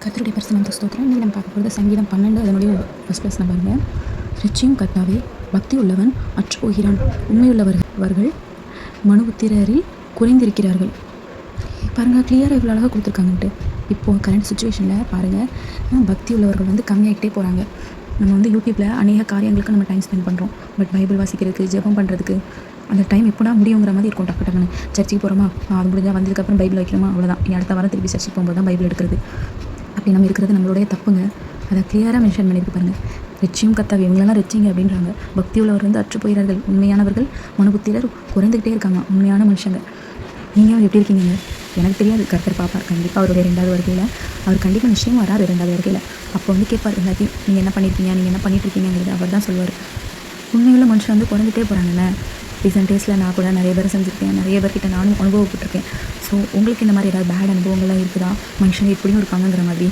கர்த்தருடைய பரிசுத்த ஸ்தோத்திரம். இன்றைக்கி நம்ம பார்க்க போகிறது சங்கீதம் 12 அதனுடைய ஃபர்ஸ்ட் கிளாஸ் நம்பருங்க. ரிச்சியும் கர்த்தாவே பக்தி உள்ளவன் அற்று போகிறான், உண்மையுள்ளவர்கள் மனுபுத்திரரில் குறைந்திருக்கிறார்கள். பாருங்கள், கிளியராக இவ்வளோ அழகாக கொடுத்துருக்காங்கன்ட்டு. இப்போது கரண்ட் சுச்சுவேஷனில் பாருங்கள், பக்தி உள்ளவர்கள் வந்து கம்மியாகிட்டே போகிறாங்க. நம்ம வந்து யூடியூப்பில் அநேக காரியங்களுக்கு நம்ம டைம் ஸ்பெண்ட் பண்ணுறோம். பட் பைபிள் வாசிக்கிறதுக்கு, ஜெபம் பண்ணுறதுக்கு அந்த டைம் எப்போனா முடியுங்கிற மாதிரி இருக்கும். டக்கு டக்குன்னு சர்ச்சுக்கு போகிறோமா, அது முடிஞ்சால் வந்ததுக்கப்புறம் பைபிள் வைக்கிறோமா, அவ்வளோதான். அடுத்த வாரம் திருப்பி சர்ச்சுக்கு போகும்போது தான் பைபிள் எடுக்கிறது. அப்படி நம்ம இருக்கிறது நம்மளுடைய தப்புங்க. அதை கிளியராக மென்ஷன் பண்ணியிருக்கு பாருங்கள். ரிச்சியும் கர்த்தாவே, இவங்களெல்லாம் ரிச்சிங்க அப்படின்றாங்க. பக்தி உள்ளவர் வந்து அற்று போகிறார்கள், உண்மையானவர்கள் மனுபுத்திரர் குறைந்துக்கிட்டே இருக்காங்க. உண்மையான மனுஷங்க. நீங்கள் எப்படி இருக்கீங்க? எனக்கு தெரியாது. கர்த்தர் பார்ப்பார் கண்டிப்பாக. அவருடைய 2வது வருகையில் அவர் கண்டிப்பாக நிச்சயம் வராரு. 2வது வருகையில் அப்போ வந்து கேட்பார் எல்லாத்தையும், நீங்கள் என்ன பண்ணியிருக்கீங்க, நீங்கள் என்ன பண்ணிகிட்ருக்கீங்கிறது அவர் தான் சொல்லுவார். உண்மையுள்ள மனுஷன் வந்து குறைஞ்சிட்டே போகிறாங்கல்ல. ரீசெண்ட் டேஸில் நான் கூட நிறைய பேர் செஞ்சுருக்கேன், நிறைய பேர்கிட்ட நானும் அனுபவப்பட்டிருக்கேன். ஸோ உங்களுக்கு இந்த மாதிரி ஏதாவது பேட் அனுபவங்கள்லாம் இருக்குதா, மனுஷங்க இப்படியும் இருப்பாங்கங்கிற மாதிரி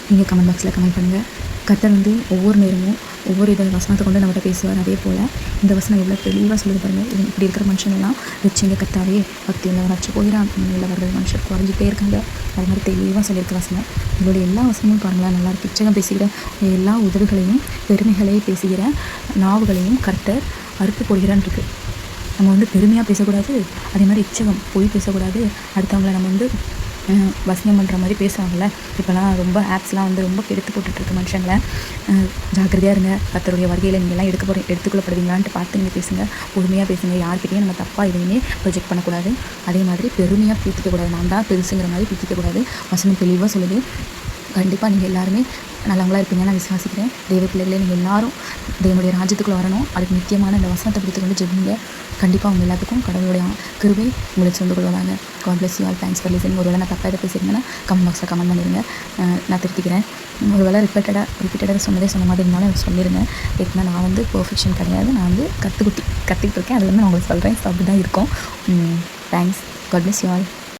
நீங்கள் கமெண்ட் பாக்ஸில் கமெண்ட் பண்ணுங்கள். கர்த்தர் வந்து ஒவ்வொரு நேரமும் ஒவ்வொரு இதை வசனத்தை கொண்டு நம்மகிட்ட பேசுவார். அதே போல் இந்த வசனம் எவ்வளோ தெளிவாக சொல்லுது பாருங்கள். இப்படி இருக்கிற மனுஷங்கள்லாம் ரிச்சிங்க கர்த்தாவே பக்தி உள்ளவர் அற்று போகிறான், உள்ளவர்கள் மனுஷர் குறைஞ்சிட்டே இருக்காங்க. அது மாதிரி தெளிவாக சொல்லியிருக்க வசனம். இதோடைய எல்லா வசனமும் பாருங்களேன், நல்லா இருக்கு. இச்சகம் பேசுகிற எல்லா உதடுகளையும் பெருமைகளையும் பேசுகிற நாவுகளையும் கர்த்தர் அறுத்து போடுகிறான் இருக்குது. நம்ம வந்து பெருமையாக பேசக்கூடாது, அதே மாதிரி இச்சகம் பொய் பேசக்கூடாது. அடுத்தவங்களை நம்ம வந்து வசனம் பண்ணுற மாதிரி பேசுவாங்கள்ல. இப்போலாம் ரொம்ப ஆப்ஸ்லாம் வந்து ரொம்ப கெடுத்து போட்டுட்ருக்கு மனுஷங்களை. ஜாக்கிரதையாக இருங்க. கர்த்தருடைய வருகையில் நீங்கள்லாம் எடுத்துக்கொள்ளப்படுவீங்களான்ட்டு பார்த்து நீங்கள் பேசுங்க. பொறுமையாக பேசுங்க. யார்கிட்டையும் நம்ம தப்பாக எதுவுமே ப்ரொஜெக்ட் பண்ணக்கூடாது. அதே மாதிரி பெருமையாக பீத்திக்கக்கூடாது. நான் தான் பெருசுங்கிற மாதிரி பீத்திக்கக்கூடாது. வசனம் தெளிவாக சொல்லுது. கண்டிப்பாக நீங்கள் எல்லாருமே நல்லவங்களாக இருப்பீங்க நான் விசுவாசிக்கிறேன். தெய்வ பிள்ளைகளே, நீங்கள் எல்லாரும் தேவனுடைய ராஜ்யத்துக்குள்ளே வரணும். அதுக்கு முக்கியமான இந்த வசனத்தை பிடித்துக்கொண்டு ஜெபிங்க. கண்டிப்பாக அவங்க எல்லாத்துக்கும் கடவுளுடைய கிருபை உங்களுக்கு சொந்த கொள்வதாங்க. God bless you all. Thanks for listening. ஒருவேளை நான் தப்பாக எதை பேசியிருந்தேன்னா கமெண்ட் பாக்ஸில் கமெண்ட் பண்ணிடுங்க. நான் திருத்திக்கிறேன். ஒருவேளை ரிப்பீட்டடாக சொன்ன மாதிரி இருந்தாலும் சொல்லிடுங்க. ஏன்னா நான் வந்து பெர்ஃபெக்ஷன் கிடையாது. நான் வந்து கற்றுக்கிட்டு இருக்கேன். அது வந்து நான் உங்களுக்கு சொல்கிறேன். ஸோ அப்படி தான் இருக்கும். Thanks. God bless you all.